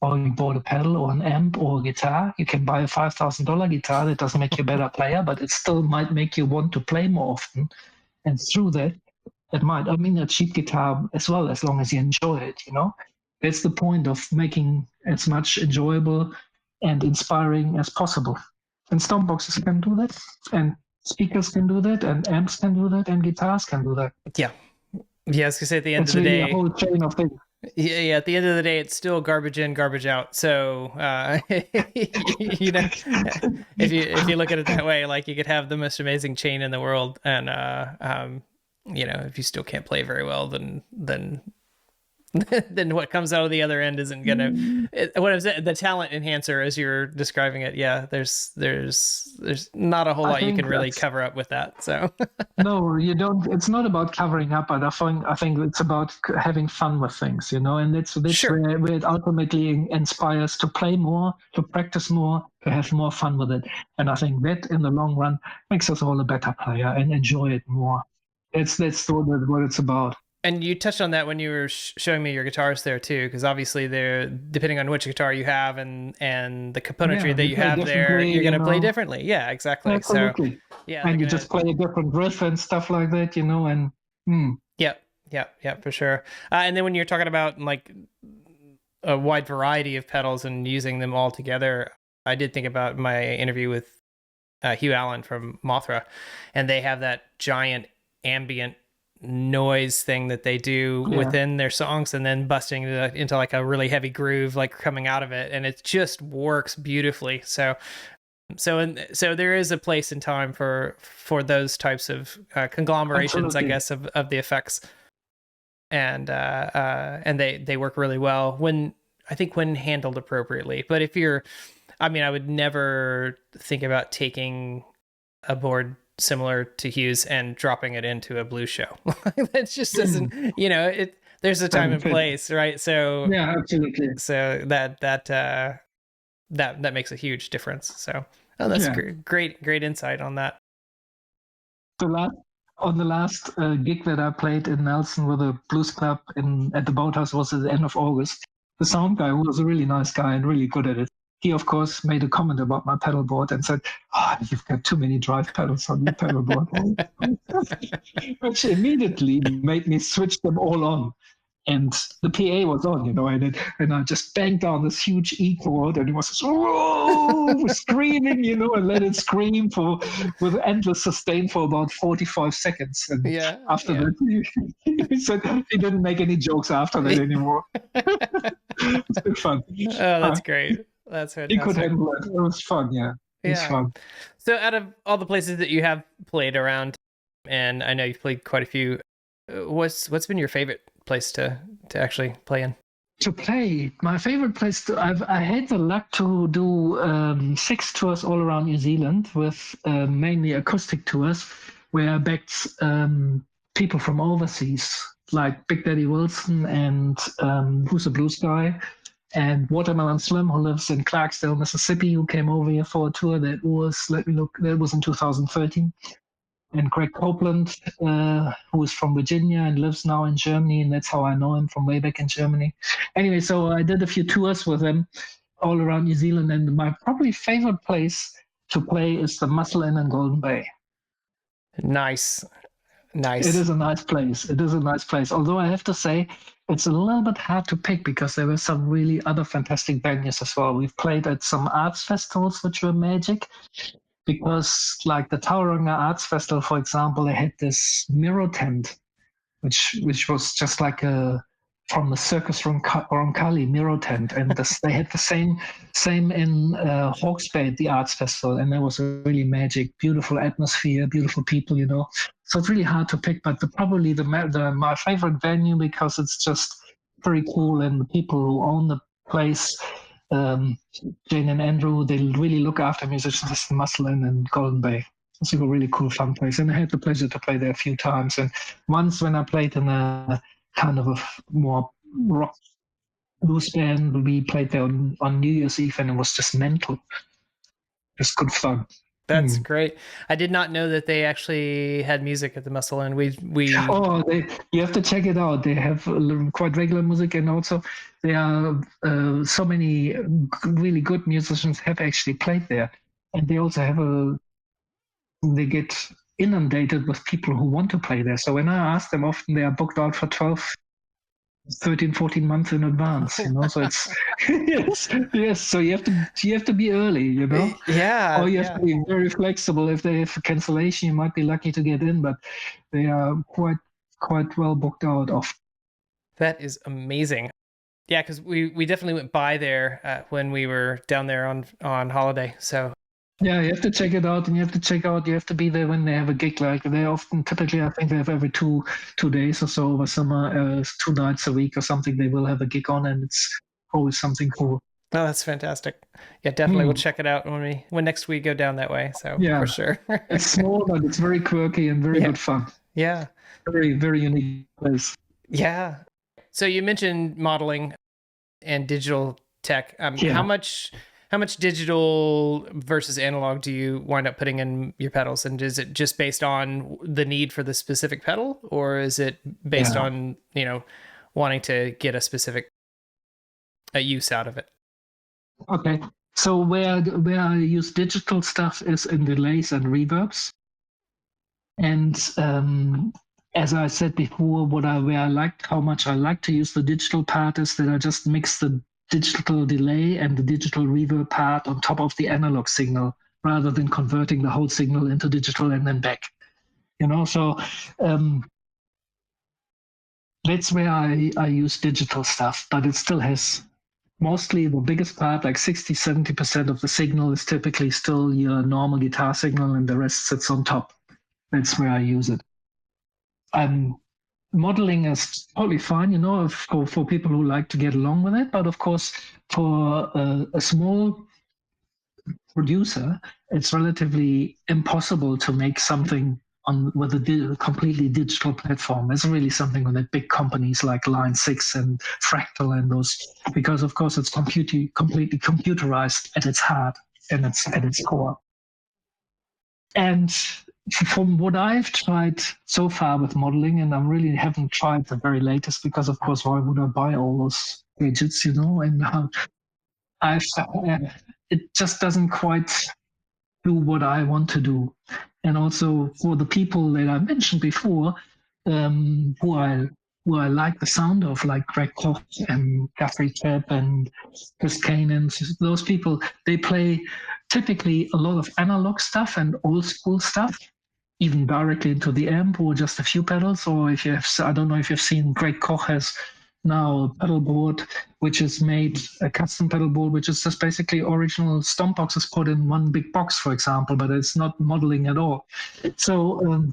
or you bought a pedal or an amp or a guitar. You can buy a $5,000 guitar that doesn't make you a better player, but it still might make you want to play more often. And through that, it might, I mean, a cheap guitar as well, as long as you enjoy it, you know? That's the point of making as much enjoyable and inspiring as possible. And stomp boxes can do that, and speakers can do that, and amps can do that, and guitars can do that. Yeah. Yeah, I was gonna say at the end It's of the really day, a whole chain of things. yeah, at the end of the day, it's still garbage in, garbage out. So, you know, if you look at it that way, like you could have the most amazing chain in the world, and you know, if you still can't play very well, then then what comes out of the other end isn't gonna. What is it? The talent enhancer, as you're describing it, yeah. There's not a whole lot you can really cover up with that. So no, you don't. It's not about covering up, but I think it's about having fun with things, you know. And that's sure. where it ultimately inspires to play more, to practice more, to have more fun with it. And I think that in the long run makes us all a better player and enjoy it more. That's what it's about. And you touched on that when you were showing me your guitars there too, because obviously they're depending on which guitar you have and the componentry that you have there, you're going to play differently. Yeah, exactly. Absolutely. So yeah, and you just play a different riff and stuff like that, you know. And yeah, for sure. And then when you're talking about like a wide variety of pedals and using them all together, I did think about my interview with Hugh Allen from Mothra, and they have that giant ambient noise thing that they do within their songs, and then busting into like a really heavy groove like coming out of it, and it just works beautifully. So there is a place and time for those types of conglomerations, I guess, of the effects, and they work really well when handled appropriately. But if you're, I mean, I would never think about taking a board similar to Hughes and dropping it into a blues show. That just doesn't, you know, there's a time and place, right? So yeah, absolutely. So that makes a huge difference. So that's great insight on that. On the last gig that I played in Nelson with a blues club at the Boathouse was at the end of August. The sound guy, who was a really nice guy and really good at it, he, of course, made a comment about my pedal board and said, "Oh, you've got too many drive pedals on your pedal board," which immediately made me switch them all on. And the PA was on, you know, and I just banged down this huge E chord, and it was just, whoa, screaming, you know, and let it scream with endless sustain for about 45 seconds. And after that, he said he didn't make any jokes after that anymore. It's been fun. Oh, that's great. That's fantastic. He could handle it. It was fun, yeah. It was fun. So out of all the places that you have played around, and I know you've played quite a few, what's been your favorite place to actually play in? To play, my favorite place I had the luck to do 6 tours all around New Zealand with mainly acoustic tours, where I backed people from overseas, like Big Daddy Wilson and Who's a Blues Guy, and Watermelon Slim, who lives in Clarksdale, Mississippi, who came over here for a tour that was in 2013. And Greg Copeland, who is from Virginia and lives now in Germany, and that's how I know him from way back in Germany. Anyway, so I did a few tours with him all around New Zealand, and my probably favorite place to play is the Muscle Inn in Golden Bay. Nice. It is a nice place. Although I have to say, it's a little bit hard to pick because there were some really other fantastic venues as well. We've played at some arts festivals, which were magic. Because like the Tauranga Arts Festival, for example, they had this mirror tent, which was just like from the Circus Roncalli mirror tent. And they had the same in Hawke's Bay at the Arts Festival. And there was a really magic, beautiful atmosphere, beautiful people, you know. So it's really hard to pick, but probably my favorite venue, because it's just very cool, and the people who own the place, Jane and Andrew, they really look after musicians in Muscle Inn and Golden Bay. It's a really cool, fun place. And I had the pleasure to play there a few times. And once when I played in a kind of a more rock blues band, we played there on New Year's Eve, and it was just mental. Just good fun. That's great. I did not know that they actually had music at the Muscle, and we you have to check it out. They have quite regular music, and also there are so many really good musicians have actually played there, and they also have they get inundated with people who want to play there. So when I ask them, often they are booked out for 12, 13, 14 months in advance, so it's yes, so you have to be early, Yeah, or you have to be very flexible. If they have a cancellation, you might be lucky to get in, but they are quite well booked out often. That is amazing. Yeah, because we definitely went by there when we were down there on holiday. So yeah, you have to check it out, and you have to be there when they have a gig. Like they often, typically, I think they have every two days or so over summer, 2 nights a week or something. They will have a gig on, and it's always something cool. Oh, that's fantastic. Yeah, definitely we'll check it out when next we go down that way. So yeah, for sure. It's small, but it's very quirky and very good fun. Yeah. Very, very unique place. Yeah. So you mentioned modeling and digital tech. How much digital versus analog do you wind up putting in your pedals? And is it just based on the need for the specific pedal, or is it based on, wanting to get a specific use out of it? Okay. So where I use digital stuff is in delays and reverbs. And as I said before, how much I like to use the digital part is that I just mix the digital delay and the digital reverb part on top of the analog signal, rather than converting the whole signal into digital and then back. So that's where I use digital stuff, but it still has mostly the biggest part, like 60-70% of the signal is typically still your normal guitar signal, and the rest sits on top. That's where I use it. Modeling is totally fine, for people who like to get along with it. But of course, for a small producer, it's relatively impossible to make something with a completely digital platform. It's really something with the big companies like Line 6 and Fractal and those, because of course it's completely computerized at its heart and at its core. And from what I've tried so far with modeling, and I really haven't tried the very latest, because of course, why would I buy all those gadgets, and it just doesn't quite do what I want to do. And also for the people that I mentioned before, who I like the sound of, like Greg Koch and Guthrie Tapp and Chris Kane, and those people, they play typically a lot of analog stuff and old school stuff, even directly into the amp or just a few pedals. Or if you have, I don't know if you've seen, Greg Koch has now a pedal board, which is made a custom pedal board, which is just basically original stomp boxes put in one big box, for example, but it's not modeling at all. So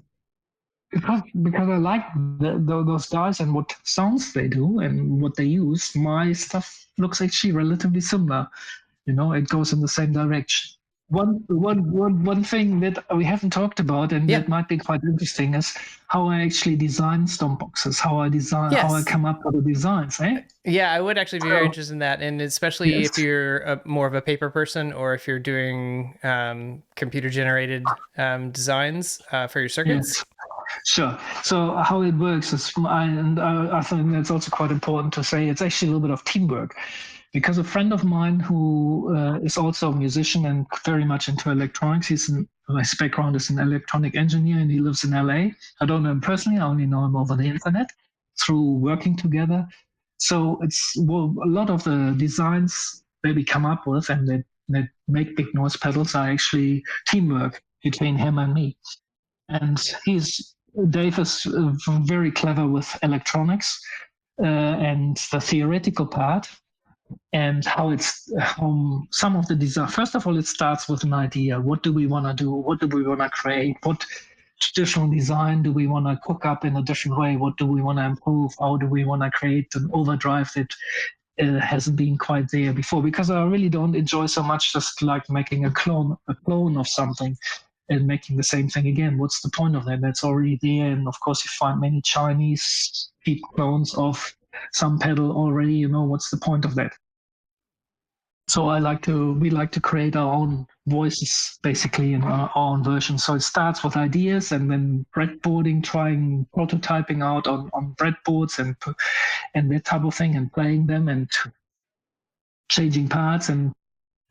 because I like those guys and what sounds they do and what they use, my stuff looks actually relatively similar. It goes in the same direction. One thing that we haven't talked about, and that might be quite interesting, is how I actually design stomp boxes, how I come up with the designs. Yeah, I would actually be very interested in that, and especially if you're more of a paper person, or if you're doing computer generated designs for your circuits. Yes. Sure. So how it works is, I think that's also quite important to say, it's actually a little bit of teamwork. Because a friend of mine who is also a musician and very much into electronics, his background is an electronic engineer, and he lives in LA. I don't know him personally, I only know him over the internet through working together. So it's a lot of the designs that we come up with and that make big noise pedals are actually teamwork between him and me. And Dave is very clever with electronics and the theoretical part. And how some of the design. First of all, it starts with an idea. What do we want to do? What do we want to create? What traditional design do we want to cook up in a different way? What do we want to improve? How do we want to create an overdrive that hasn't been quite there before? Because I really don't enjoy so much just like making a clone of something and making the same thing again. What's the point of that? That's already there. And of course, you find many Chinese cheap clones of some pedal already. What's the point of that? So we like to create our own voices basically in our own version. So it starts with ideas and then breadboarding, trying prototyping out on breadboards and that type of thing, and playing them and changing parts. And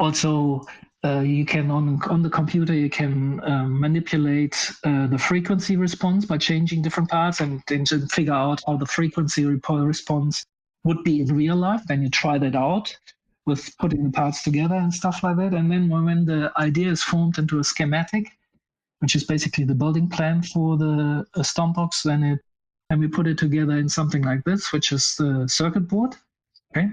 also you can on the computer you can manipulate the frequency response by changing different parts and then figure out how the frequency response would be in real life. Then you try that out with putting the parts together and stuff like that. And then when the idea is formed into a schematic, which is basically the building plan for the stomp box, then we put it together in something like this, which is the circuit board. Okay.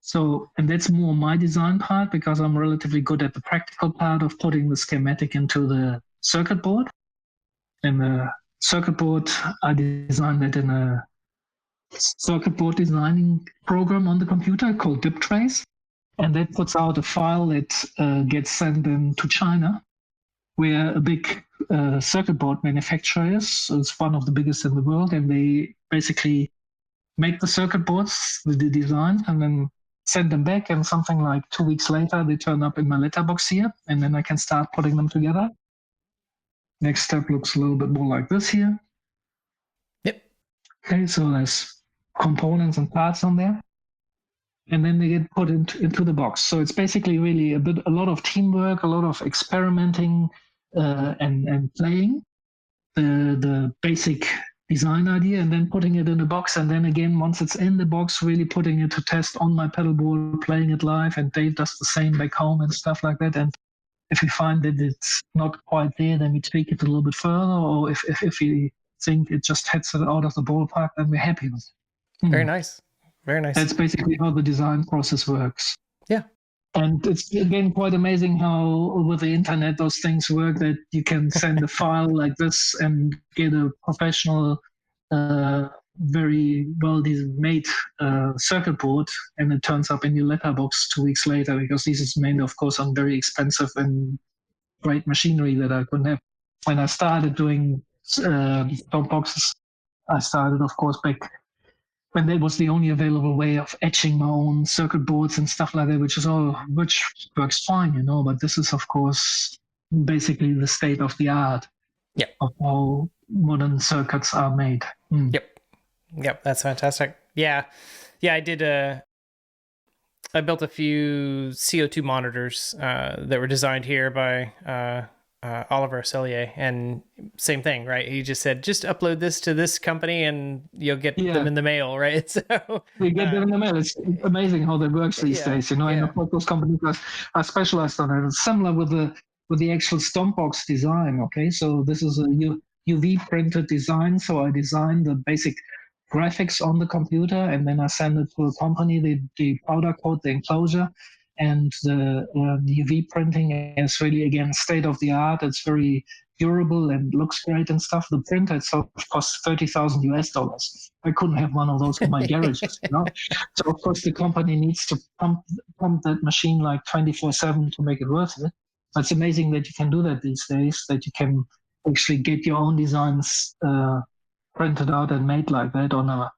So, and that's more my design part because I'm relatively good at the practical part of putting the schematic into the circuit board. And the circuit board, I designed it in a circuit board designing program on the computer called DipTrace. And that puts out a file that gets sent into China, where a big circuit board manufacturer is. It's one of the biggest in the world. And they basically make the circuit boards, the design, and then send them back. And something like 2 weeks later, they turn up in my letterbox here. And then I can start putting them together. Next step looks a little bit more like this here. Yep. Okay, so there's components and parts on there. And then they get put into the box. So it's basically really a lot of teamwork, a lot of experimenting and playing the basic design idea, and then putting it in the box. And then again, once it's in the box, really putting it to test on my pedal board, playing it live. And Dave does the same back home and stuff like that. And if we find that it's not quite there, then we tweak it a little bit further. Or if we think it just hits it out of the ballpark, then we're happy with it. Very nice. Very nice. That's basically how the design process works. Yeah. And it's, again, quite amazing how with the internet those things work, that you can send a file like this and get a professional, very well-made circuit board, and it turns up in your letterbox 2 weeks later, because this is made, of course, on very expensive and great machinery that I couldn't have. When I started doing stomp boxes, I started, of course, back when that was the only available way of etching my own circuit boards and stuff like that, which works fine, but this is, of course, basically the state of the art of how modern circuits are made. Yep, that's fantastic. Yeah, I did I built a few CO2 monitors that were designed here by Oliver Cellier, and same thing, right? He just said, just upload this to this company and you'll get them in the mail, right? So you get them in the mail. It's amazing how that works these days, and of course those companies are specialized on it. It's similar with the actual stomp box design. Okay, so this is a UV printed design. So I designed the basic graphics on the computer, and then I send it to a company. They powder coat the enclosure. And the UV printing is really, again, state of the art. It's very durable and looks great and stuff. The printer itself costs $30,000. I couldn't have one of those in my garage, So of course the company needs to pump that machine like 24/7 to make it worth it. But it's amazing that you can do that these days. That you can actually get your own designs printed out and made like that on a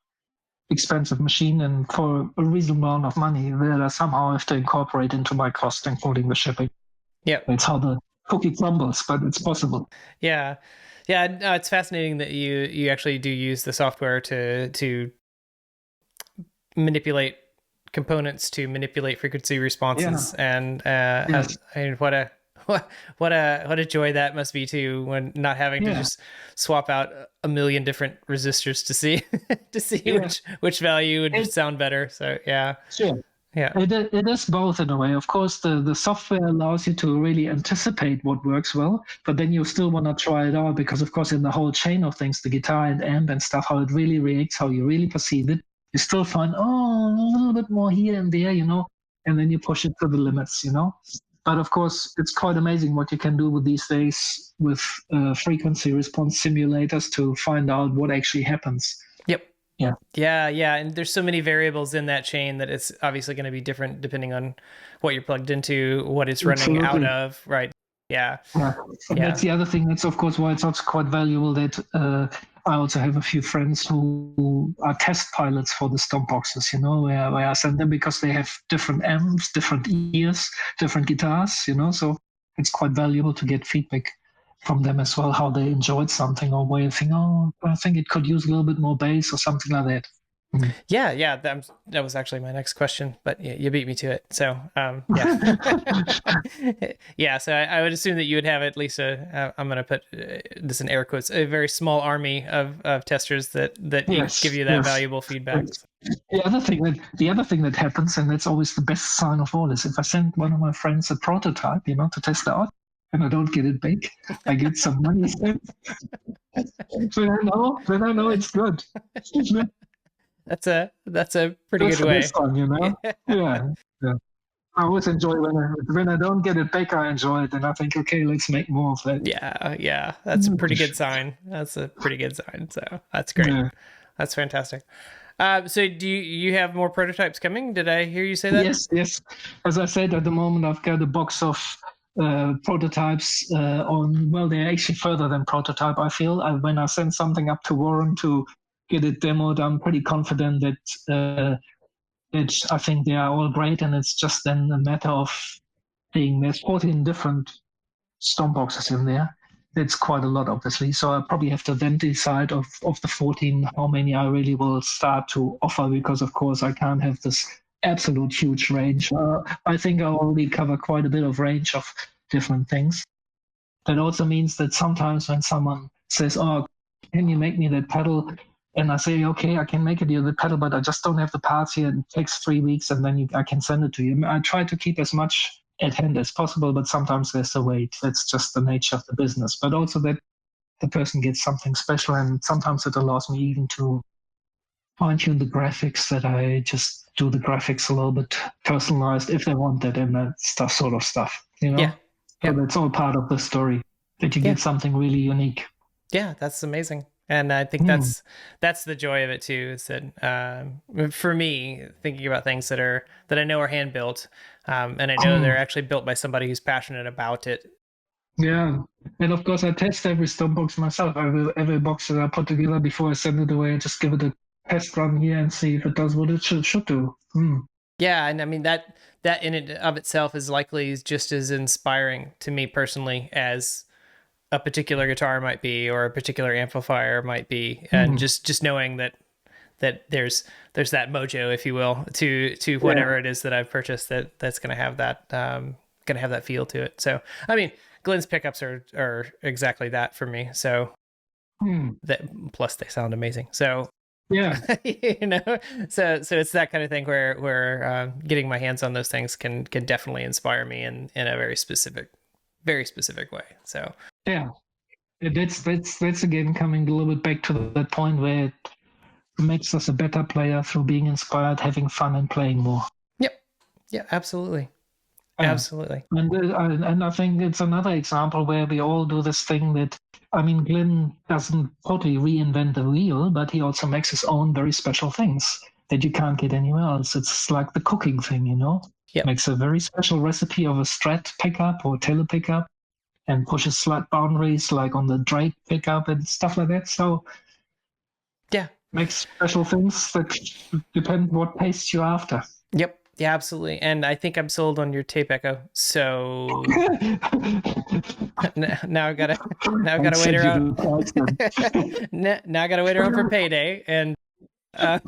expensive machine, and for a reasonable amount of money that I somehow have to incorporate into my cost, including the shipping. Yeah, it's how the cookie crumbles, but it's possible. Yeah, it's fascinating that you actually do use the software to manipulate components, to manipulate frequency responses, and what a joy that must be too, when not having to just swap out a million different resistors to see which value would sound better. So it is both in a way. Of course, the software allows you to really anticipate what works well, but then you still want to try it out, because of course in the whole chain of things, the guitar and amp and stuff, how it really reacts, how you really perceive it, you still find a little bit more here and there, and then you push it to the limits, But of course, it's quite amazing what you can do with these days with frequency response simulators to find out what actually happens. Yep. Yeah. And there's so many variables in that chain that it's obviously going to be different depending on what you're plugged into, what it's running out of, right? Yeah. Yeah, and that's the other thing. That's of course why it's also quite valuable that I also have a few friends who are test pilots for the stomp boxes. Where I send them because they have different amps, different ears, different guitars. So it's quite valuable to get feedback from them as well, how they enjoyed something or where you think, oh, I think it could use a little bit more bass or something like that. Yeah, that was actually my next question, but you beat me to it. So, yeah, yeah. So I would assume that you would have at least I'm going to put this in air quotes, a very small army of testers that Yes, give you that yes. valuable feedback. The other thing that happens, and that's always the best sign of all, is if I send one of my friends a prototype, to test out, and I don't get it back, I get some money. Then I know it's good. That's a pretty That's good the way. best one, Yeah. I always enjoy when I don't get it back. I enjoy it, and I think, okay, let's make more of that. Yeah. That's a pretty good sign. So that's great. Yeah. That's fantastic. So do you have more prototypes coming? Did I hear you say that? Yes. As I said, at the moment, I've got a box of prototypes on. Well, they're actually further than prototype. I feel when I send something up to Warren to get it demoed, I'm pretty confident that I think they are all great, and it's just then a matter of seeing. There's 14 different stomp boxes in there. It's quite a lot, obviously. So I probably have to then decide of the 14 how many I really will start to offer, because of course I can't have this absolute huge range. I think I already cover quite a bit of range of different things. That also means that sometimes when someone says, "Oh, can you make me that pedal?" and I say, "Okay, I can make it you the pedal, but I just don't have the parts here. It takes 3 weeks, and then I can send it to you." I try to keep as much at hand as possible, but sometimes there's a wait. That's just the nature of the business. But also that the person gets something special, and sometimes it allows me even to fine tune the graphics, that I just do the graphics a little bit personalized if they want that, and that sort of stuff. Yeah. So that's all part of the story, that you get something really unique. Yeah, that's amazing. And I think that's the joy of it too, is that for me, thinking about things that I know are hand built, and I know they're actually built by somebody who's passionate about it. Yeah, and of course I test every stomp box myself. Every box that I put together before I send it away, I just give it a test run here and see if it does what it should do. Yeah, and I mean that in and of itself is likely just as inspiring to me personally as a particular guitar might be, or a particular amplifier might be, and just knowing that there's that mojo, if you will, to whatever it is that I've purchased that's going to have that feel to it. So I mean, Glenn's pickups are exactly that for me. So that, plus they sound amazing. So yeah, so it's that kind of thing where getting my hands on those things can definitely inspire me in a very specific way. So yeah, that's again coming a little bit back to that point where it makes us a better player through being inspired, having fun, and playing more. Yep. Yeah, absolutely. Yeah. Absolutely. And I think it's another example where we all do this thing that, I mean, Glenn doesn't totally reinvent the wheel, but he also makes his own very special things that you can't get anywhere else. It's like the cooking thing, Yep. Makes a very special recipe of a Strat pickup or tele pickup, and pushes slight boundaries like on the Drake pickup and stuff like that. So yeah, makes special things that depend what taste you're after. Yep. Yeah, absolutely. And I think I'm sold on your tape echo. So now I gotta wait around. Now I gotta wait around for payday. And but,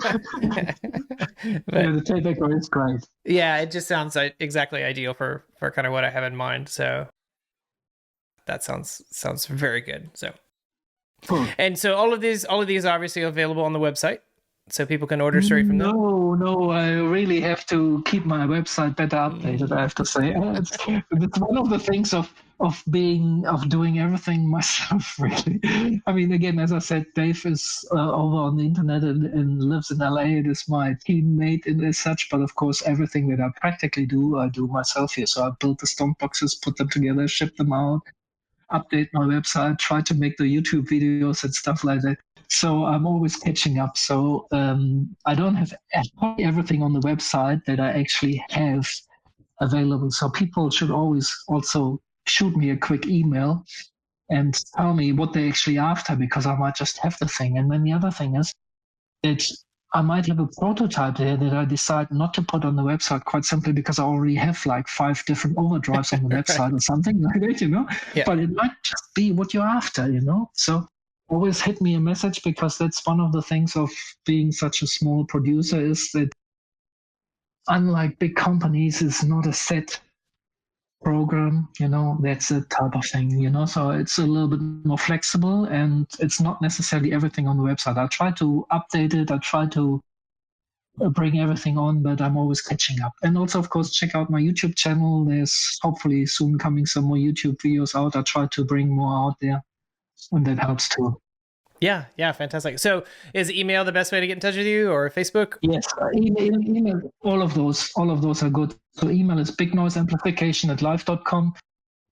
the tape echo is great. Yeah, it just sounds exactly ideal for kind of what I have in mind. So that sounds very good. So cool. And so all of these obviously available on the website, so people can order straight from there. No, I really have to keep my website better updated. I have to say, it's one of the things of doing everything myself. Really, I mean, again, as I said, Dave is over on the internet and lives in LA. It is my teammate and as such. But of course, everything that I practically do, I do myself here. So I build the stomp boxes, put them together, ship them out, update my website, try to make the YouTube videos and stuff like that. So I'm always catching up. So I don't have everything on the website that I actually have available. So people should always also shoot me a quick email and tell me what they're actually after, because I might just have the thing. And then the other thing is that I might have a prototype there that I decide not to put on the website, quite simply because I already have like 5 different overdrives on the website or something like that, Yeah. But it might just be what you're after, So always hit me a message, because that's one of the things of being such a small producer, is that unlike big companies, it's not a set program, that's a type of thing, so it's a little bit more flexible, and it's not necessarily everything on the website. I try to update it, I try to bring everything on, but I'm always catching up. And also, of course, check out my YouTube channel. There's hopefully soon coming some more YouTube videos out. I try to bring more out there, and that helps too. Yeah, fantastic. So is email the best way to get in touch with you, or Facebook? Yes, email, all of those are good. So email is bignoiseamplification@live.com,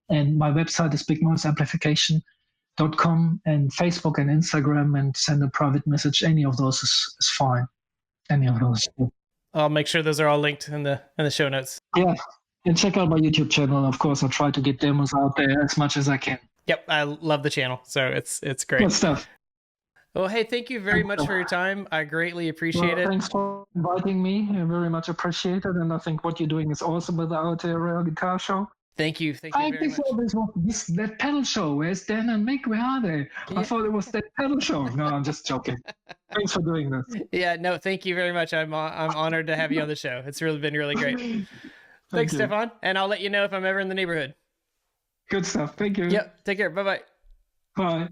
and my website is bignoiseamplification.com, and Facebook and Instagram, and send a private message. Any of those is fine. Any of those. I'll make sure those are all linked in the show notes. Yeah, and check out my YouTube channel. Of course, I try to get demos out there as much as I can. Yep, I love the channel, so it's great. Good stuff. Well, hey, thank you very much for your time. I greatly appreciate it. Thanks for inviting me. I very much appreciate it. And I think what you're doing is awesome with the Aotearoa Guitar Show. Thank you very much. This was that pedal show. Where's Dan and Mick? Where are they? I thought it was that pedal show. No, I'm just joking. Thanks for doing this. Yeah, no, thank you very much. I'm honored to have you on the show. It's been really great. Thanks, Stephan. And I'll let you know if I'm ever in the neighborhood. Good stuff. Thank you. Yep. Take care. Bye-bye. Bye.